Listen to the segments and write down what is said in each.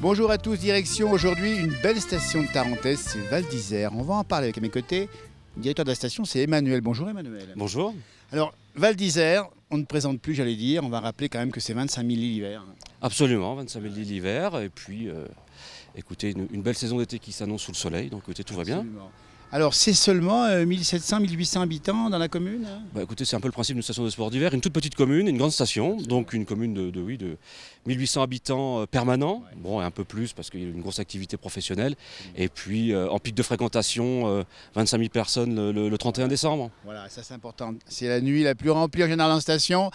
Bonjour à tous, direction aujourd'hui une belle station de Tarentaise, c'est Val d'Isère. On va en parler avec à mes côtés. Le directeur de la station, c'est Emmanuel. Bonjour Emmanuel. Bonjour. Alors, Val d'Isère, on ne présente plus, j'allais dire. On va rappeler quand même que c'est 25 000 lits l'hiver. Absolument, 25 000 lits l'hiver. Et puis, écoutez, une belle saison d'été qui s'annonce sous le soleil. Donc, écoutez, tout va bien. Absolument. Alors, c'est seulement 1700, 1800 habitants dans la commune, hein? Bah, écoutez, c'est un peu le principe d'une station de sport d'hiver. Une toute petite commune, une grande station. Donc, une commune de 1800 habitants permanents. Ouais. Bon, et un peu plus parce qu'il y a une grosse activité professionnelle. Et puis, en pic de fréquentation, 25 000 personnes le 31 décembre. Voilà, ça c'est important. C'est la nuit la plus remplie en général en station.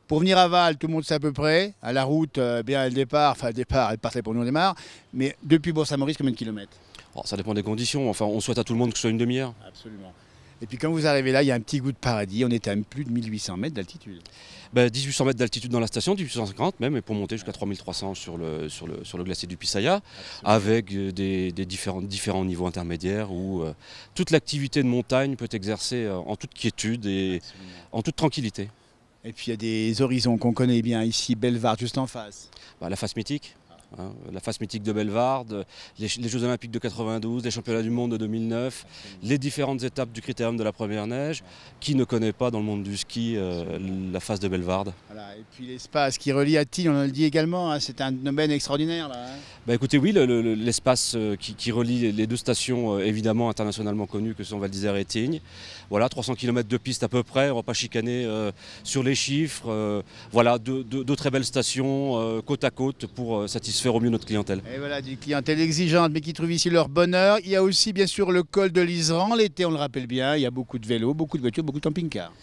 Pour venir à Val, tout le monde sait à peu près. À la route, bien le départ, elle partait pour nous, on démarre. Mais depuis Bourg-Saint-Maurice, combien de kilomètres? Oh, ça dépend des conditions. Enfin, on souhaite à tout le monde que ce soit une demi-heure. Absolument. Et puis quand vous arrivez là, il y a un petit goût de paradis. On est à plus de 1800 mètres d'altitude. 1800 mètres d'altitude dans la station, 1850 même, et pour monter jusqu'à 3300 sur le glacier du Pissaya, avec des différents niveaux intermédiaires où toute l'activité de montagne peut exercer en toute quiétude et en toute tranquillité. Et puis il y a des horizons qu'on connaît bien ici, Bellevarde juste en face. La face mythique. La face mythique de Bellevarde, les Jeux Olympiques de 92, les Championnats du Monde de 2009, les différentes étapes du Critérium de la première neige. Qui ne connaît pas dans le monde du ski la face de Bellevarde? Voilà. Et puis l'espace qui relie à Tignes, on le dit également, hein, c'est un domaine extraordinaire là. Hein. Écoutez, oui, l'espace qui relie les deux stations évidemment internationalement connues que sont Val d'Isère et Tignes. Voilà, 300 km de piste à peu près, on ne va pas chicaner sur les chiffres. Voilà, deux très belles stations côte à côte pour satisfaire au mieux notre clientèle. Et voilà, une clientèle exigeante mais qui trouve ici leur bonheur. Il y a aussi bien sûr le col de l'Iseran. L'été, on le rappelle bien, il y a beaucoup de vélos, beaucoup de voitures, beaucoup de camping-cars.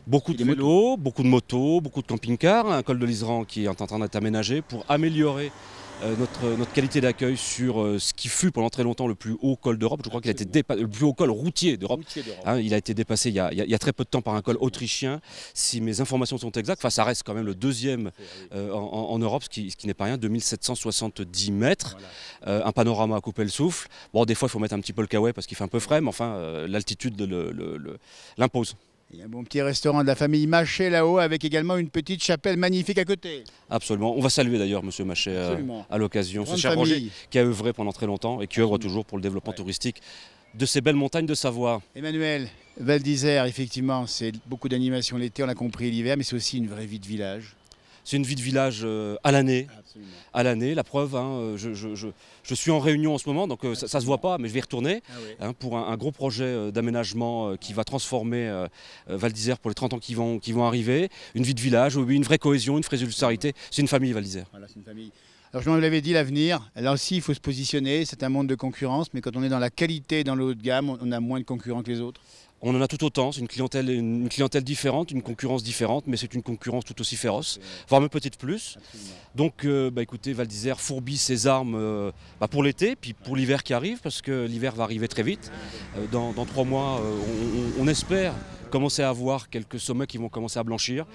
Beaucoup de vélos, beaucoup de motos, beaucoup de camping-cars. Un col de l'Iseran qui est en train d'être aménagé pour améliorer notre qualité d'accueil sur ce qui fut pendant très longtemps le plus haut col d'Europe. Je crois qu'il a été le plus haut col routier d'Europe. Il a été dépassé il y a très peu de temps par un col autrichien. Si mes informations sont exactes, ça reste quand même le deuxième en Europe, ce qui n'est pas rien, 2770 mètres. Voilà. Un panorama à couper le souffle. Bon, des fois, il faut mettre un petit peu le kawaii parce qu'il fait un peu frais, mais enfin, l'altitude l'impose. Il y a un bon petit restaurant de la famille Machet là-haut avec également une petite chapelle magnifique à côté. Absolument. On va saluer d'ailleurs M. Machet à l'occasion. Ce cher Roger qui a œuvré pendant très longtemps et qui œuvre toujours pour le développement touristique de ces belles montagnes de Savoie. Emmanuel, Val d'Isère, effectivement, c'est beaucoup d'animation l'été, on l'a compris l'hiver, mais c'est aussi une vraie vie de village. C'est une vie de village à l'année. À l'année, la preuve, hein, je suis en réunion en ce moment, donc ça ne se voit pas, mais je vais y retourner pour un gros projet d'aménagement qui va transformer Val d'Isère pour les 30 ans qui vont arriver. Une vie de village, oui, une vraie cohésion, une vraie solidarité. C'est une famille Val d'Isère. Voilà, c'est une famille. Alors je vous l'avais dit, l'avenir, là aussi il faut se positionner, c'est un monde de concurrence, mais quand on est dans la qualité, dans le haut de gamme, on a moins de concurrents que les autres. On en a tout autant, c'est une clientèle différente, une concurrence différente, mais c'est une concurrence tout aussi féroce, voire même peut-être plus. Donc écoutez, Val d'Isère fourbit ses armes pour l'été, puis pour l'hiver qui arrive, parce que l'hiver va arriver très vite. Dans 3 mois, on espère commencer à voir quelques sommets qui vont commencer à blanchir.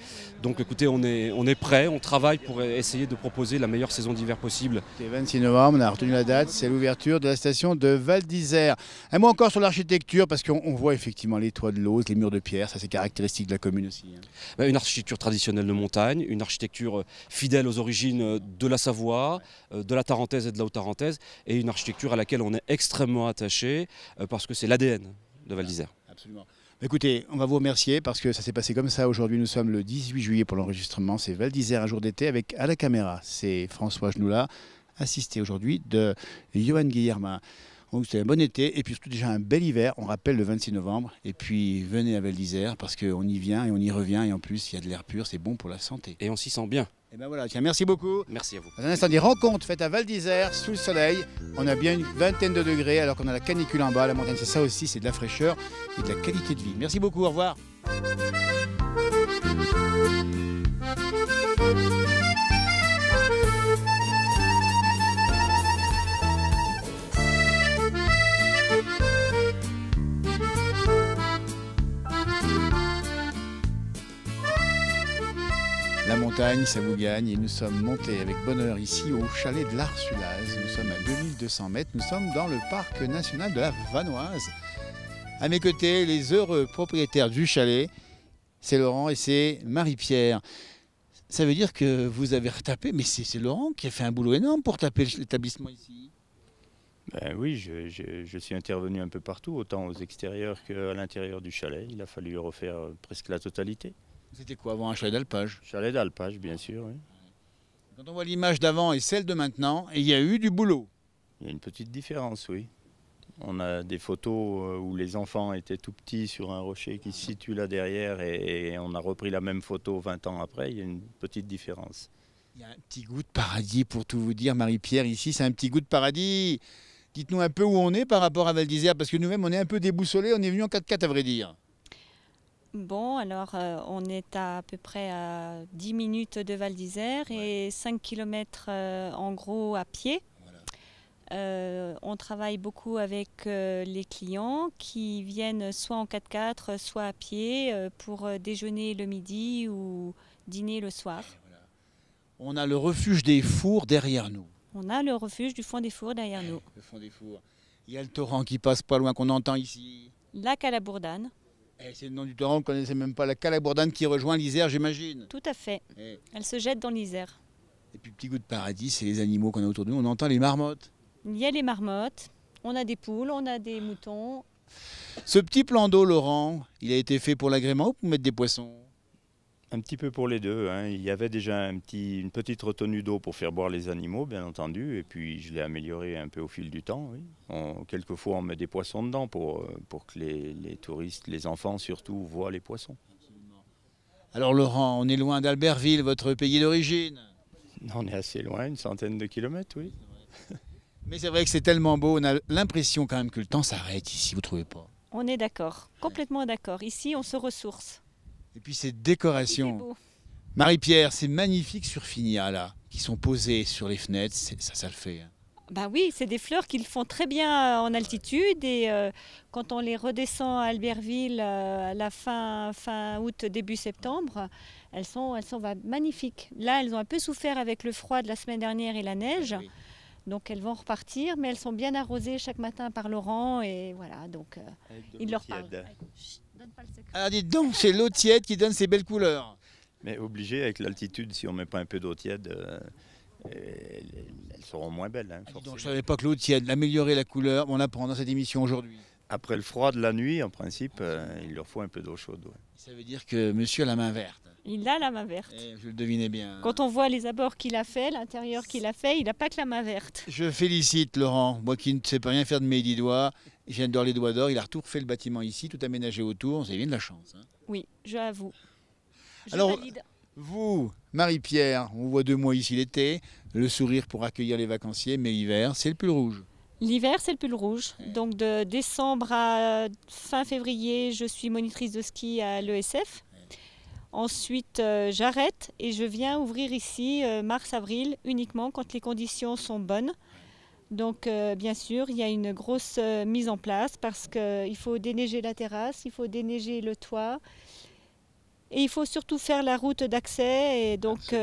Donc écoutez, on est prêt, on travaille pour essayer de proposer la meilleure saison d'hiver possible. Le 26 novembre, on a retenu la date, c'est l'ouverture de la station de Val d'Isère. Un mot encore sur l'architecture, parce qu'on voit effectivement les toits de lauze, les murs de pierre, ça c'est caractéristique de la commune aussi. Hein. Une architecture traditionnelle de montagne, une architecture fidèle aux origines de la Savoie, de la Tarentaise et de la Haute-Tarentaise, et une architecture à laquelle on est extrêmement attaché, parce que c'est l'ADN de Val d'Isère. Absolument. Écoutez, on va vous remercier parce que ça s'est passé comme ça. Aujourd'hui, nous sommes le 18 juillet pour l'enregistrement. C'est Val d'Isère, un jour d'été, avec à la caméra. C'est François Genoula, assisté aujourd'hui de Johan Guillermin. Donc c'est un bon été et puis surtout déjà un bel hiver. On rappelle le 26 novembre. Et puis venez à Val d'Isère parce qu'on y vient et on y revient. Et en plus, il y a de l'air pur, c'est bon pour la santé. Et on s'y sent bien. Et ben voilà, tiens, merci beaucoup. Merci à vous. Dans un instant, des rencontres faites à Val d'Isère, sous le soleil. On a bien une vingtaine de degrés alors qu'on a la canicule en bas. La montagne, c'est ça aussi, c'est de la fraîcheur et de la qualité de vie. Merci beaucoup, au revoir. La montagne, ça vous gagne et nous sommes montés avec bonheur ici au chalet de l'Arsulaz. Nous sommes à 2200 mètres, nous sommes dans le parc national de la Vanoise. À mes côtés, les heureux propriétaires du chalet, c'est Laurent et c'est Marie-Pierre. Ça veut dire que vous avez retapé, mais c'est Laurent qui a fait un boulot énorme pour taper l'établissement ici. Ben oui, je suis intervenu un peu partout, autant aux extérieurs qu'à l'intérieur du chalet. Il a fallu refaire presque la totalité. C'était quoi avant un chalet d'alpage? Chalet d'alpage, bien sûr. Oui. Quand on voit l'image d'avant et celle de maintenant, il y a eu du boulot. Il y a une petite différence, oui. On a des photos où les enfants étaient tout petits sur un rocher qui se situe là derrière et on a repris la même photo 20 ans après. Il y a une petite différence. Il y a un petit goût de paradis pour tout vous dire, Marie-Pierre, ici c'est un petit goût de paradis. Dites-nous un peu où on est par rapport à Val d'Isère, parce que nous-mêmes on est un peu déboussolés, on est venu en 4x4 à vrai dire. Bon, alors on est à peu près à 10 minutes de Val d'Isère et 5 km en gros à pied. On travaille beaucoup avec les clients qui viennent soit en 4x4, soit à pied pour déjeuner le midi ou dîner le soir. On a le refuge des fours derrière nous. On a le refuge du fond des fours derrière nous. Le fond des fours. Il y a le torrent qui passe pas loin qu'on entend ici. Lac à la Bourdane. C'est le nom du torrent, on ne connaissait même pas. La Calabourdane qui rejoint l'Isère, j'imagine. Tout à fait. Et Elle se jette dans l'Isère. puis petit goût de paradis, c'est les animaux qu'on a autour de nous. On entend les marmottes. Il y a les marmottes, on a des poules, on a des moutons. Ce petit plan d'eau, Laurent, il a été fait pour l'agrément ou pour mettre des poissons? Un petit peu pour les deux. Hein. Il y avait déjà une petite retenue d'eau pour faire boire les animaux, bien entendu. Et puis je l'ai amélioré un peu au fil du temps. Oui. Quelquefois, on met des poissons dedans pour que les touristes, les enfants surtout, voient les poissons. Alors Laurent, on est loin d'Albertville, votre pays d'origine. On est assez loin, une centaine de kilomètres, oui. Mais c'est vrai que c'est tellement beau, on a l'impression quand même que le temps s'arrête ici, vous trouvez pas? On est d'accord, complètement d'accord. Ici, on se ressource. Et puis ces C'est décorations. beau. Marie-Pierre, ces magnifiques surfinias là, qui sont posées sur les fenêtres, ça le fait. Hein. Bah oui, c'est des fleurs qui le font très bien en altitude et quand on les redescend à Albertville à la fin août, début septembre, elles sont magnifiques. Là, elles ont un peu souffert avec le froid de la semaine dernière et la neige. Oui. Donc elles vont repartir, mais elles sont bien arrosées chaque matin par Laurent et voilà, donc il leur parle. Chut, donne pas le secret. Alors dites donc, c'est l'eau tiède qui donne ces belles couleurs. Mais obligé, avec l'altitude, si on ne met pas un peu d'eau tiède, elles seront moins belles. Hein, Donc forcément. je savais pas que l'eau tiède, améliorer la couleur, on apprend dans cette émission aujourd'hui. Après le froid de la nuit, en principe, il leur faut un peu d'eau chaude. Ouais. Ça veut dire que monsieur a la main verte. Il a la main verte. Je le devinais bien. Quand on voit les abords qu'il a fait, l'intérieur qu'il a fait, il n'a pas que la main verte. Je félicite Laurent, moi qui ne sais pas rien faire de mes 10 doigts, je viens d'or les doigts d'or, il a tout refait le bâtiment ici, tout aménagé autour, c'est bien de la chance. Hein. Oui, je avoue. Je Alors- valide. Vous, Marie-Pierre, on voit 2 mois ici l'été, le sourire pour accueillir les vacanciers, mais l'hiver, c'est le pull rouge. L'hiver, c'est le pull rouge. Donc de décembre à fin février, je suis monitrice de ski à l'ESF. Ensuite, j'arrête et je viens ouvrir ici mars-avril uniquement quand les conditions sont bonnes. Donc bien sûr, il y a une grosse mise en place parce qu'il faut déneiger la terrasse, il faut déneiger le toit et il faut surtout faire la route d'accès. Et donc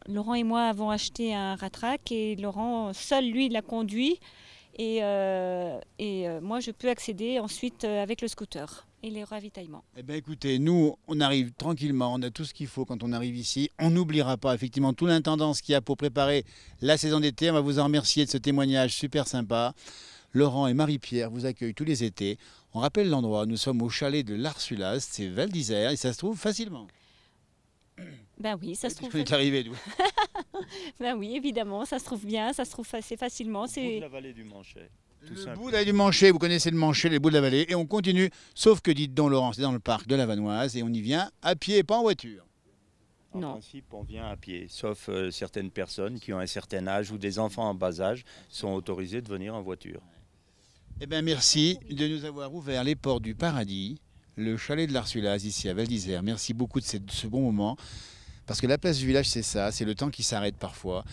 Laurent et moi avons acheté un ratrac et Laurent seul lui l'a conduit et moi je peux accéder ensuite avec le scooter et les ravitaillements. Eh bien écoutez, nous, on arrive tranquillement, on a tout ce qu'il faut quand on arrive ici. On n'oubliera pas effectivement toute l'intendance qu'il y a pour préparer la saison d'été. On va vous en remercier de ce témoignage super sympa. Laurent et Marie-Pierre vous accueillent tous les étés. On rappelle l'endroit, nous sommes au chalet de l'Arsulaz, c'est Val d'Isère et ça se trouve facilement. Ben oui, ça se trouve. On est arrivé d'où? Ben oui, évidemment, ça se trouve bien, ça se trouve assez facilement. Au bout de C'est la vallée du Manchet. Tout Le simple. bout là, du Manchet, vous connaissez le Manchet, les bouts de la vallée, et on continue. Sauf que dites donc Laurent, c'est dans le parc de la Vanoise et on y vient à pied, pas en voiture. En Non. principe, on vient à pied, sauf certaines personnes qui ont un certain âge ou des enfants en bas âge sont autorisés de venir en voiture. Eh bien merci de nous avoir ouvert les portes du paradis, le chalet de l'Arsulaz ici à Val d'Isère. Merci beaucoup de ce bon moment. Parce que la place du village, c'est ça, c'est le temps qui s'arrête parfois.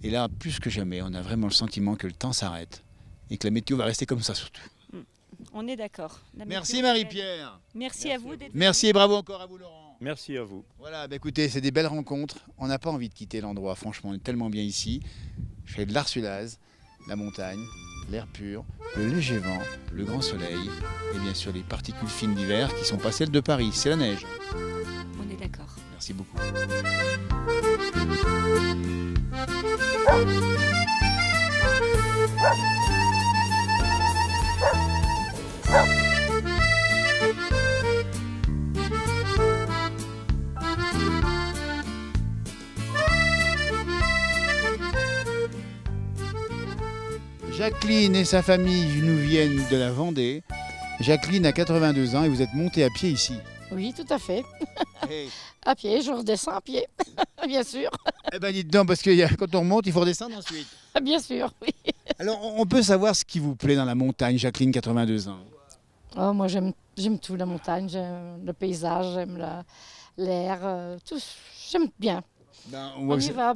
Et là, plus que jamais, on a vraiment le sentiment que le temps s'arrête. Et que la météo va rester comme ça surtout. On est d'accord. La Merci météo, Marie-Pierre. Merci à vous d'être Merci et bravo encore à vous Laurent. Merci à vous. Voilà, bah écoutez, c'est des belles rencontres. On n'a pas envie de quitter l'endroit, franchement, on est tellement bien ici. Je fais de l'Arsulaz, la montagne, l'air pur, le léger vent, le grand soleil et bien sûr les particules fines d'hiver qui sont pas celles de Paris, c'est la neige. On est d'accord. Merci. Merci beaucoup. Jacqueline et sa famille nous viennent de la Vendée. Jacqueline a 82 ans et vous êtes montée à pied ici. Oui, tout à fait. Hey. À pied, je redescends à pied, bien sûr. Eh ben dites donc, parce que quand on remonte, il faut redescendre ensuite. Bien sûr, oui. Alors, on peut savoir ce qui vous plaît dans la montagne, Jacqueline, 82 ans. Oh, moi, j'aime tout, la montagne, j'aime le paysage, j'aime l'air, tout. J'aime bien. Ben, On y va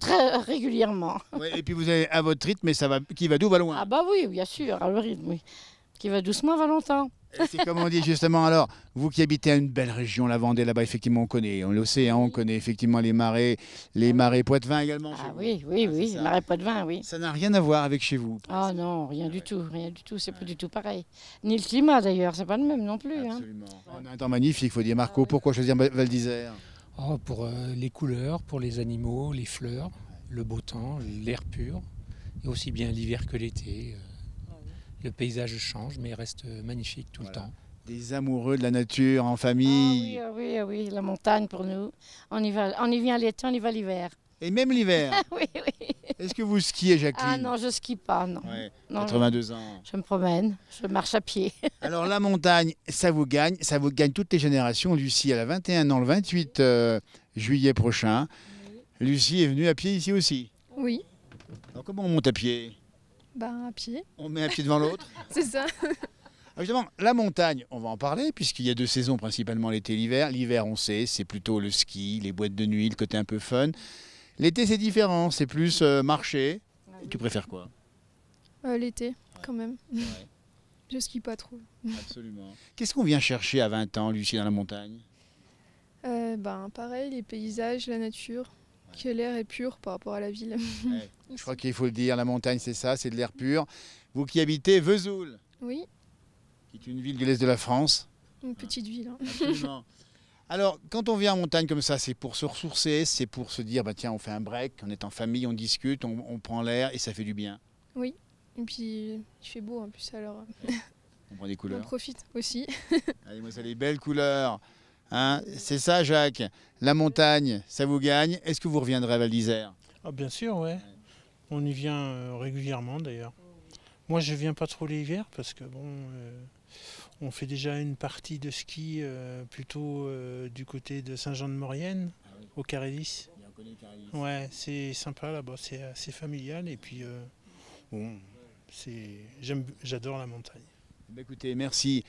très régulièrement. ouais, et puis vous avez à votre rythme, mais ça va, qui va d'où va loin. Ah bah oui, bien sûr, à le rythme, oui. Qui va doucement, va longtemps. Et c'est comme on dit justement, alors, vous qui habitez à une belle région, la Vendée, là-bas, effectivement, on connaît l'océan, on connaît effectivement les marais Poitevin également. Chez Ah vous. oui, oui, Ah, c'est oui, ça. marais pas de vin, oui. Ça n'a rien à voir avec chez vous. Ah non, rien du tout, c'est pas du tout pareil. Ni le climat d'ailleurs, c'est pas le même non plus. Hein. Absolument. On a un temps magnifique, il faut dire. Marco, pourquoi choisir Val d'Isère? Oh, pour les couleurs, pour les animaux, les fleurs, le beau temps, l'air pur, et aussi bien l'hiver que l'été. Le paysage change, mais reste magnifique tout le temps. Des amoureux de la nature, en famille. Oui, la montagne pour nous. On y vient l'été, on y va l'hiver. Et même l'hiver. Oui. Est-ce que vous skiez, Jacqueline? Ah non, je skie pas, non. Ouais, Non, 82 ans. je me promène, je marche à pied. Alors la montagne, ça vous gagne toutes les générations. Lucie, elle a 21 ans le 28 juillet prochain. Lucie est venue à pied ici aussi. Oui, Alors comment on monte à pied? à pied, On met un pied devant l'autre? c'est ça. Alors justement, la montagne, on va en parler puisqu'il y a deux saisons principalement, l'été et l'hiver. L'hiver, on sait, c'est plutôt le ski, les boîtes de nuit, le côté un peu fun. L'été, c'est différent, c'est plus marcher. Et tu préfères quoi? L'été, quand même. Je skie pas trop. Absolument. Qu'est-ce qu'on vient chercher à 20 ans, Lucie, dans la montagne? Pareil, les paysages, la nature, que l'air est pur par rapport à la ville. Ouais, je crois qu'il faut le dire, la montagne, c'est ça, c'est de l'air pur. Vous qui habitez Vesoul, Oui, qui est une ville de l'Est de la France. une petite ville. Hein. Absolument. Alors, quand on vient en montagne comme ça, c'est pour se ressourcer, c'est pour se dire, bah, tiens, on fait un break, on est en famille, on discute, on prend l'air et ça fait du bien. Oui, et puis il fait beau en plus, alors On prend des on couleurs. profite aussi. Allez, moi, ça les belles couleurs. Hein, c'est ça, Jacques. La montagne, ça vous gagne. Est-ce que vous reviendrez à Val d'Isère? Ah, bien sûr, ouais. On y vient régulièrement d'ailleurs. Moi, je viens pas trop l'hiver parce que on fait déjà une partie de ski plutôt du côté de Saint-Jean-de-Maurienne, au Carélis. Ouais, c'est sympa là-bas, c'est assez familial et puis j'adore la montagne. Bah, écoutez, merci.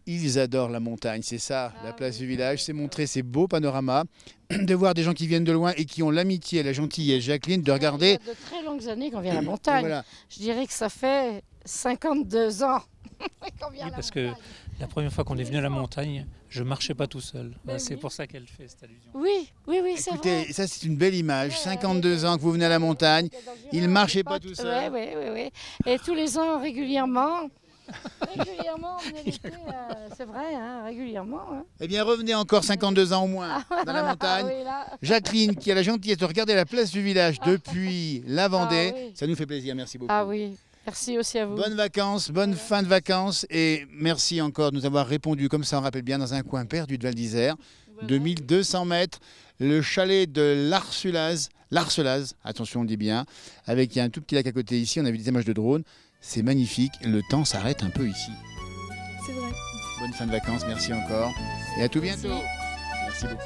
Ils adorent la montagne, c'est ça, la place du village. C'est montrer ces beaux panoramas, de voir des gens qui viennent de loin et qui ont l'amitié et la gentillesse, Jacqueline, de regarder. Il y a de très longues années qu'on vient à la montagne. Voilà. Je dirais que ça fait 52 ans qu'on vient à Oui, la parce que montagne. la première fois qu'on est venu à la montagne, je marchais pas tout seul. Ben C'est oui. pour ça qu'elle fait cette allusion. Oui, c'est vrai. Écoutez, ça c'est une belle image. Ouais, 52 ans que vous venez à la montagne. Il ne marchait pas tout seul. Oui. Et tous les ans, régulièrement, on venait l'été, c'est vrai, hein, régulièrement. Hein. Eh bien, revenez encore 52 ans au moins dans la montagne. Ah oui, là. Jacqueline, qui a la gentillesse de regarder la place du village depuis la Vendée, Ah oui. ça nous fait plaisir. Merci beaucoup. Ah oui, merci aussi à vous. Bonnes vacances, bonne fin de vacances et merci encore de nous avoir répondu comme ça, on rappelle bien, dans un coin perdu de Val d'Isère, 2200 mètres, le chalet de l'Arcelaz, attention on dit bien, avec il y a un tout petit lac à côté ici, on a vu des images de drone, c'est magnifique, le temps s'arrête un peu ici. C'est vrai. Bonne fin de vacances, merci encore et à tout bientôt. Merci beaucoup.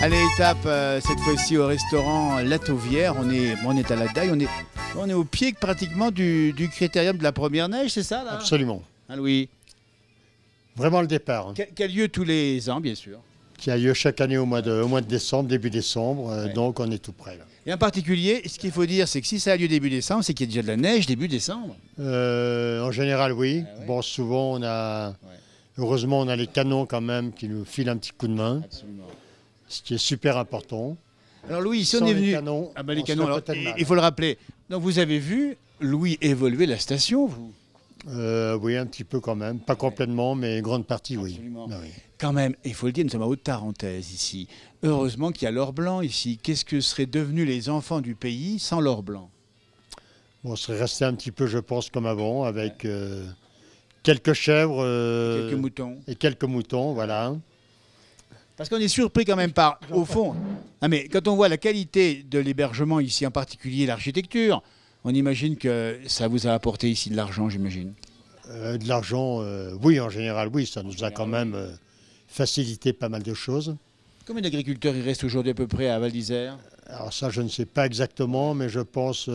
Allez, étape cette fois-ci au restaurant La Tauvière. On est à la Daille, on est au pied pratiquement du critérium de la première neige, c'est ça là? Absolument. Ah, Louis. Vraiment le départ, hein, Qui a lieu tous les ans, bien sûr. qui a lieu chaque année au mois de décembre, début décembre, Ouais. donc on est tout près. Là. Et en particulier, ce qu'il faut dire, c'est que si ça a lieu début décembre, c'est qu'il y a déjà de la neige début décembre. En général, oui. Ah ouais. Bon, souvent, heureusement, on a les canons quand même qui nous filent un petit coup de main. Absolument. ce qui est super important. Alors Louis, si on Sans est les venu... canons, Ah ben les on canons, serait alors, peut-être mal, il faut le rappeler. Donc vous avez vu Louis évoluer la station, vous? Oui, un petit peu quand même. Pas complètement, mais grande partie, oui. Absolument. Ah oui. Quand même, il faut le dire, nous sommes à Haute-Tarentaise ici. Heureusement qu'il y a l'or blanc ici. Qu'est-ce que seraient devenus les enfants du pays sans l'or blanc? Bon, on serait resté un petit peu, je pense, comme avant, avec quelques chèvres Quelques moutons. et quelques moutons, voilà. Parce qu'on est surpris quand même par, au fond, ah mais quand on voit la qualité de l'hébergement ici, en particulier l'architecture, on imagine que ça vous a apporté ici de l'argent, j'imagine. De l'argent, oui, en général, oui, ça nous a quand même facilité pas mal de choses. Combien d'agriculteurs il reste aujourd'hui à peu près à Val d'Isère? Alors ça, je ne sais pas exactement, mais je pense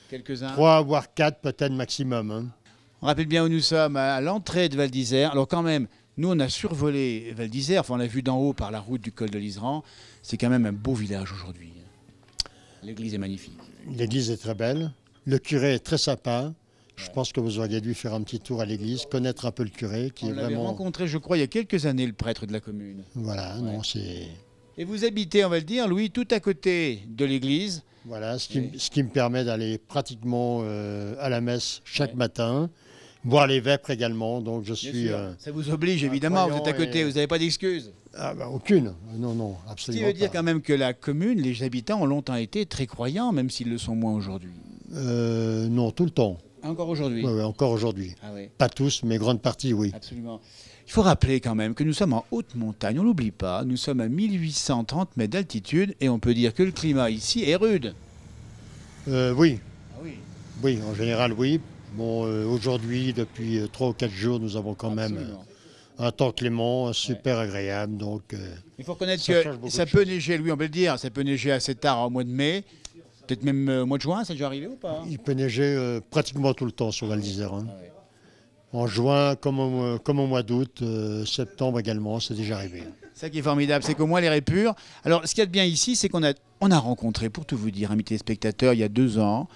Quelques-uns. 3 voire 4 peut-être maximum. Hein. On rappelle bien où nous sommes, à l'entrée de Val d'Isère. Alors quand même, nous on a survolé Val d'Isère, enfin on l'a vu d'en haut par la route du col de l'Isran. C'est quand même un beau village aujourd'hui. L'église est magnifique. L'église est très belle, le curé est très sympa. Je pense que vous auriez dû faire un petit tour à l'église, connaître un peu le curé qui On est l'avait vraiment... rencontré, je crois, il y a quelques années, le prêtre de la commune. Voilà, Ouais. non, c'est... Et vous habitez, on va le dire, Louis, tout à côté de l'église. Voilà, ce qui me permet d'aller pratiquement à la messe chaque matin, boire les vêpres également, donc je Bien suis... sûr. Ça vous oblige, évidemment, vous êtes à côté, et- vous n'avez pas d'excuses. Ah bah, aucune, non, non, Ce qui absolument veut dire pas. quand même que la commune, les habitants ont longtemps été très croyants, même s'ils le sont moins aujourd'hui. Non, tout le temps, Encore aujourd'hui. ouais, encore aujourd'hui. Ah oui, Pas tous, mais grande partie, oui. absolument. Il faut rappeler quand même que nous sommes en haute montagne, on l'oublie pas. Nous sommes à 1830 mètres d'altitude et on peut dire que le climat ici est rude. Oui, Ah oui, oui, en général, oui. Bon, aujourd'hui, depuis 3 ou 4 jours, nous avons quand même absolument. un temps clément, super agréable, donc... Il faut reconnaître Ça que change beaucoup ça de peut choses. neiger, Louis, on peut le dire, ça peut neiger assez tard au mois de mai, peut-être même au mois de juin, c'est déjà arrivé ou pas? il peut neiger pratiquement tout le temps sur Val d'Isère. Hein. Ah ouais. En juin, comme au mois d'août, septembre également, c'est déjà arrivé. Ça qui est formidable, c'est qu'au moins l'air est pur. Alors, ce qu'il y a de bien ici, c'est on a rencontré, pour tout vous dire, amis téléspectateurs, il y a 2 ans,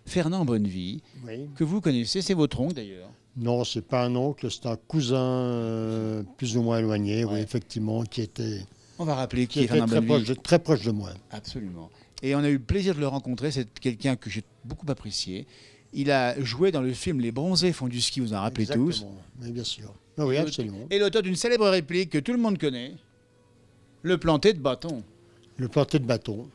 Fernand Bonnevie, Oui. que vous connaissez, c'est votre oncle d'ailleurs. Non, c'est pas un oncle, c'est un cousin plus ou moins éloigné, oui, Ouais. effectivement, qui était On va rappeler qui est très, Fernand Bonnevie. très proche de moi. Absolument. Et on a eu le plaisir de le rencontrer, c'est quelqu'un que j'ai beaucoup apprécié. Il a joué dans le film Les Bronzés font du ski, vous en rappelez tous. Exactement, oui, bien sûr. Ah oui, absolument. Et l'auteur d'une célèbre réplique que tout le monde connaît, le planté de bâton. Le planté de bâton.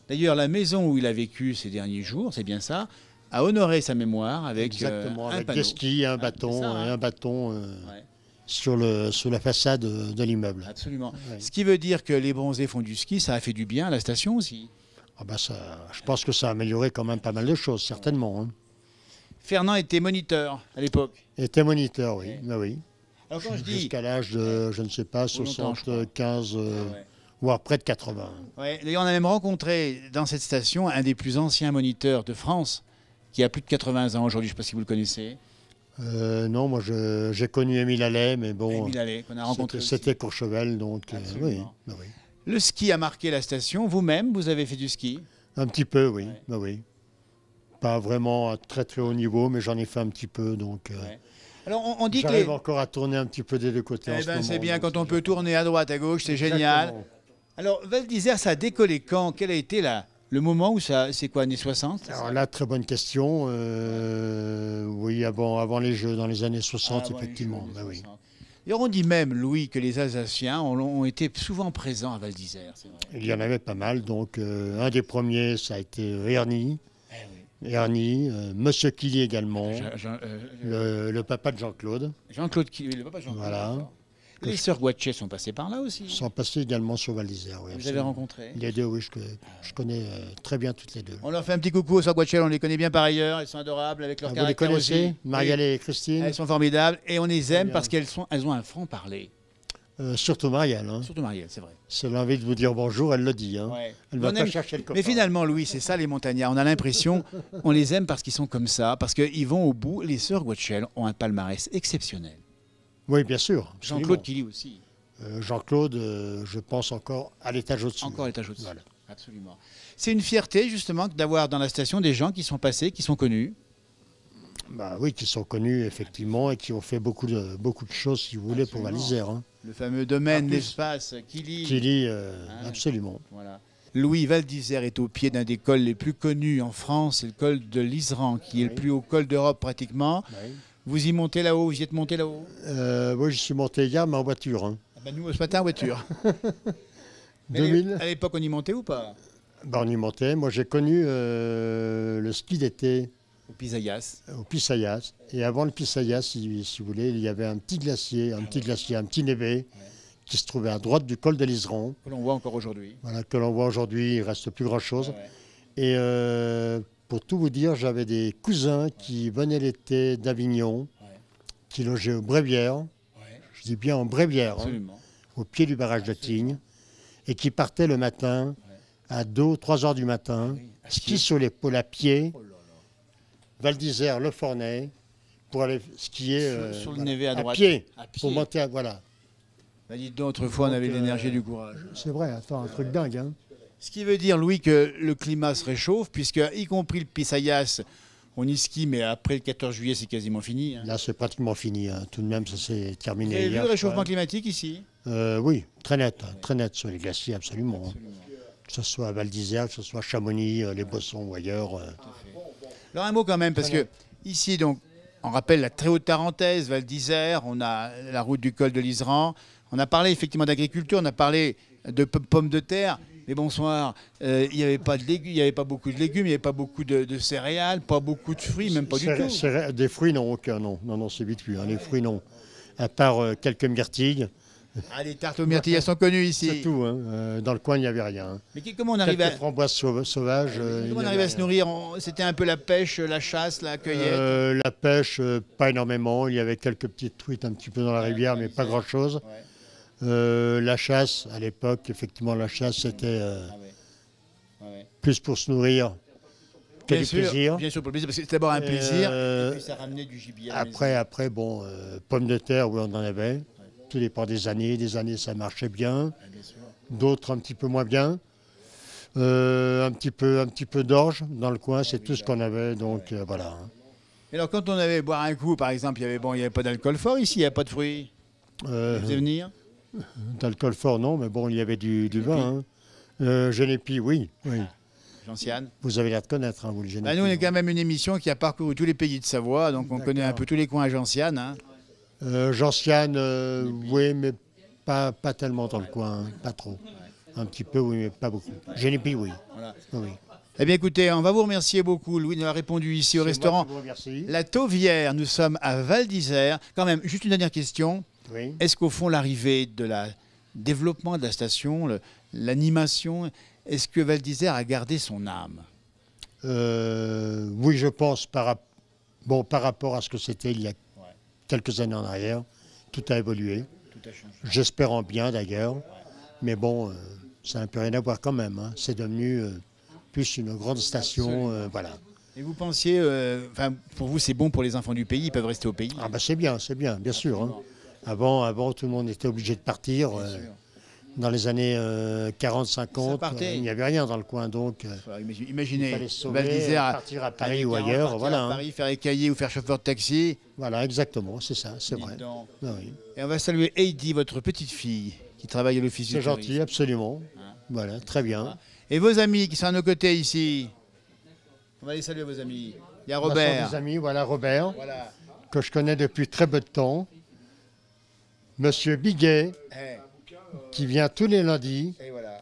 D'ailleurs, la maison où il a vécu ces derniers jours, c'est bien ça, a honoré sa mémoire avec Exactement, un avec panneau. des skis, un Ah, bâton, c'est ça, hein. et un bâton Ouais, sur la façade de l'immeuble. absolument. Ouais. Ce qui veut dire que les bronzés font du ski, ça a fait du bien à la station aussi. Ah bah ça, je pense que ça a amélioré quand même pas mal de choses, certainement. Hein. Fernand était moniteur à l'époque. Il était moniteur, oui. Ouais. Bah oui. Alors quand je dis... Jusqu'à l'âge de, je ne sais pas, Ou longtemps, je crois. 75, Ouais. voire près de 80. Ouais, d'ailleurs, on a même rencontré dans cette station un des plus anciens moniteurs de France, qui a plus de 80 ans aujourd'hui, je ne sais pas si vous le connaissez, Non, moi j'ai connu Émile Allais, mais bon, Émile Allais, qu'on a rencontré aussi. c'était Courchevel, donc oui, Absolument. bah oui. Le ski a marqué la station. Vous-même, vous avez fait du ski? Un petit peu, oui. Ouais. Bah oui. Pas vraiment à très très haut niveau, mais j'en ai fait un petit peu, donc Ouais. Alors, on dit que les... j'arrive encore à tourner un petit peu des deux côtés. en Eh ce ben, moment, c'est bien donc quand on peut tourner à droite, à gauche, c'est génial. Exactement. Alors, Val d'Isère, ça a décollé quand? Quel a été le moment où ça... C'est quoi, années 60? Alors là, très bonne question. Oui, avant les Jeux, dans les années 60, Ah, bon, effectivement. les Bah années oui. 60. Et on dit même, Louis, que les Alsaciens ont été souvent présents à Val d'Isère, c'est vrai. Il y en avait pas mal. Donc, un des premiers, ça a été Ernie. Eh oui. Ernie, Monsieur Killy également, Jean- le papa de Jean-Claude. Jean-Claude, le papa Jean-Claude. Voilà. d'accord. Les sœurs Guatchet sont passées par là aussi. Sont passés également sur Val d'Isère. Oui, Vous avez absolument. rencontré? Les deux, oui, je connais très bien toutes les deux. On leur fait un petit coucou aux sœurs Guatchel, on les connaît bien par ailleurs, elles sont adorables avec leur Ah, vous les caractère connaissez, aussi. Marielle Oui. et Christine? Elles sont formidables et on les aime bien. parce qu'elles ont un franc-parler. Surtout Marielle. Hein. Surtout Marielle, c'est vrai. Si elle a envie de vous dire bonjour, elle le dit. Hein. Ouais. Elle ne va On pas aime- chercher le copain. Mais finalement, Louis, c'est ça les montagnards. On a l'impression, on les aime parce qu'ils sont comme ça, parce qu'ils vont au bout. Les sœurs Guatchel ont un palmarès exceptionnel. Oui, bien sûr. Jean-Claude Killy aussi. Jean-Claude, je pense encore à l'étage au-dessus. Encore l'étage au-dessus. Voilà. Absolument. C'est une fierté, justement, d'avoir dans la station des gens qui sont passés, qui sont connus. Bah oui, qui sont connus, effectivement, et qui ont fait beaucoup de choses, si vous voulez, pour Val Absolument. d'Isère. Hein. Le fameux domaine, En plus, l'espace, Kili. Kili, absolument. Voilà. Louis, Val d'Isère est au pied d'un des cols les plus connus en France, c'est le col de l'Isran, qui est le plus haut col d'Europe pratiquement. Oui. Vous y montez là-haut, vous y êtes monté là-haut? Oui, je suis monté hier, mais en voiture. Hein. Ah ben nous, ce matin, en voiture. 2000. À l'époque, on y montait ou pas? On y montait. Moi, j'ai connu le ski d'été Au Pisayas. au Pisayas. Et avant le Pisayas, si vous voulez, il y avait un petit glacier, un petit névé, qui se trouvait à droite du col de l'Isran. Que l'on voit encore aujourd'hui. Voilà, que l'on voit aujourd'hui, il ne reste plus grand-chose. Ouais. Et pour tout vous dire, j'avais des cousins qui venaient l'été d'Avignon, qui logeaient au Brévières. Je dis bien en Brévières, hein, Absolument. au pied du barrage de Tignes, et qui partaient le matin à 2 ou 3 heures du matin, ski sur l'épaule à pied, Val d'Isère, Le Fornay, pour aller skier Sur le névé à droite. pied, À pied. pour monter à... Voilà. Bah, dites donc, autrefois, on avait de l'énergie et du courage. C'est vrai, attends, un truc dingue. Hein. Ce qui veut dire, Louis, que le climat se réchauffe, puisque, y compris le Pisayas, on y skie, mais après le 14 juillet, c'est quasiment fini. Hein. Là, c'est pratiquement fini. Hein. Tout de même, ça s'est Vous terminé avez vu hier. le je réchauffement crois. climatique ici? Oui, très net sur les glaciers, absolument. Hein. Que ce soit à Val d'Isère, que ce soit à Chamonix, les Bossons ou ailleurs. Alors un mot quand même, parce que ici, donc, on rappelle la très haute Tarentaise, Val d'Isère, on a la route du col de l'Isran, on a parlé effectivement d'agriculture, on a parlé de pommes de terre, mais bonsoir, il n'y avait pas de légumes, il n'y avait pas beaucoup de légumes, il n'y avait pas beaucoup de céréales, pas beaucoup de fruits, même pas du tout. Des fruits, non, aucun, non. Non, c'est vite vu. Hein. Les fruits, non. À part quelques myrtilles. Ah, les tartes aux myrtilles, elles sont connues ici. C'est tout. Hein. Dans le coin, il n'y avait rien. Hein. Mais comment on arrive à... Quelques framboises sauvages. Comment on arrive à se nourrir? C'était un peu la pêche, la chasse, la cueillette? La pêche, pas énormément. Il y avait quelques petites truites un petit peu dans la rivière, mais pas grand-chose. La chasse, à l'époque, effectivement, la chasse, c'était plus pour se nourrir que du plaisir. Bien sûr, pour le plaisir, parce que c'est d'abord un plaisir, et puis ça ramenait du gibier. À la maison. Après, bon, pommes de terre, oui, on en avait. Tout dépend des années. Des années, ça marchait bien. D'autres, un petit peu moins bien. Un petit peu d'orge dans le coin, c'est tout ce qu'on avait. Donc, voilà. Et alors, quand on avait boire un coup, par exemple, il n'y avait pas d'alcool fort ici, il n'y avait pas de fruits. Vous faisiez venir? D'alcool fort, non, mais bon, il y avait du vin. Hein. Génépi, oui. Gentiane. Vous avez l'air de connaître, hein, vous, le Génépi. Bah, nous, on est quand même une émission qui a parcouru tous les pays de Savoie, donc on connaît un peu tous les coins à Gentiane. Hein. Gentiane, oui, mais pas tellement dans le coin, hein, pas trop. Un petit peu, oui, mais pas beaucoup. Génépi, oui. Voilà. Oui. Eh bien, écoutez, on va vous remercier beaucoup. Louis nous a répondu ici au restaurant La Tauvière. Nous sommes à Val d'Isère. Quand même, juste une dernière question. Oui. Est-ce qu'au fond, l'arrivée de la développement de la station, l'animation, est-ce que Val d'Isère a gardé son âme? Oui, je pense, par rapport à ce que c'était il y a quelques années en arrière, tout a évolué. Tout a changé. J'espère en bien, d'ailleurs. Mais bon, ça n'a un peu rien à voir quand même. Hein. C'est devenu plus une grande station, voilà. Et vous pensiez, pour vous, c'est bon pour les enfants du pays, ils peuvent rester au pays? Ah bah c'est bien, bien sûr. Hein. Avant, tout le monde était obligé de partir. Dans les années 40-50, il n'y avait rien dans le coin. Donc, imaginez, Val d'Isère, partir à Paris ou ailleurs. Voilà, à Paris, faire écailler ou faire chauffeur de taxi. Voilà, exactement, c'est ça, c'est vrai. Ah, oui. Et on va saluer Heidi, votre petite fille, qui travaille à l'office du tourisme. C'est gentil, absolument. Voilà, très bien. Et vos amis qui sont à nos côtés ici, on va aller saluer vos amis. Il y a Robert. Des amis, voilà Robert, que je connais depuis très peu de temps. Monsieur Biguet, qui vient tous les lundis,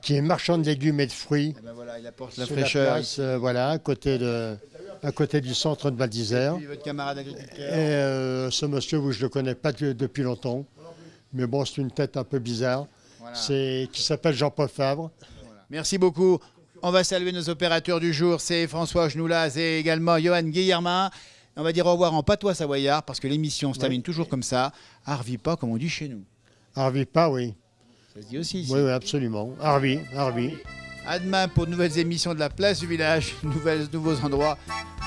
qui est marchand de légumes et de fruits. Et ben voilà, il apporte la fraîcheur. Place, voilà, à côté du centre de Val d'Isère. Et puis votre camarade agriculteur. Et ce monsieur, je ne le connais pas depuis longtemps, mais bon, c'est une tête un peu bizarre, qui s'appelle Jean-Paul Fabre. Voilà. Merci beaucoup. On va saluer nos opérateurs du jour, c'est François Genoulaz et également Johan Guillermin. On va dire au revoir en patois savoyard, parce que l'émission se termine toujours comme ça. Arvi pas, comme on dit chez nous. Arvi pas, oui. Ça se dit aussi ici. Oui, absolument. Arvi. À demain pour de nouvelles émissions de la place du village, nouveaux endroits,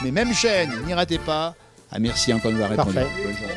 mais même chaîne, n'y ratez pas. Ah, merci encore de nous avoir répondu. Parfait. Bonne journée.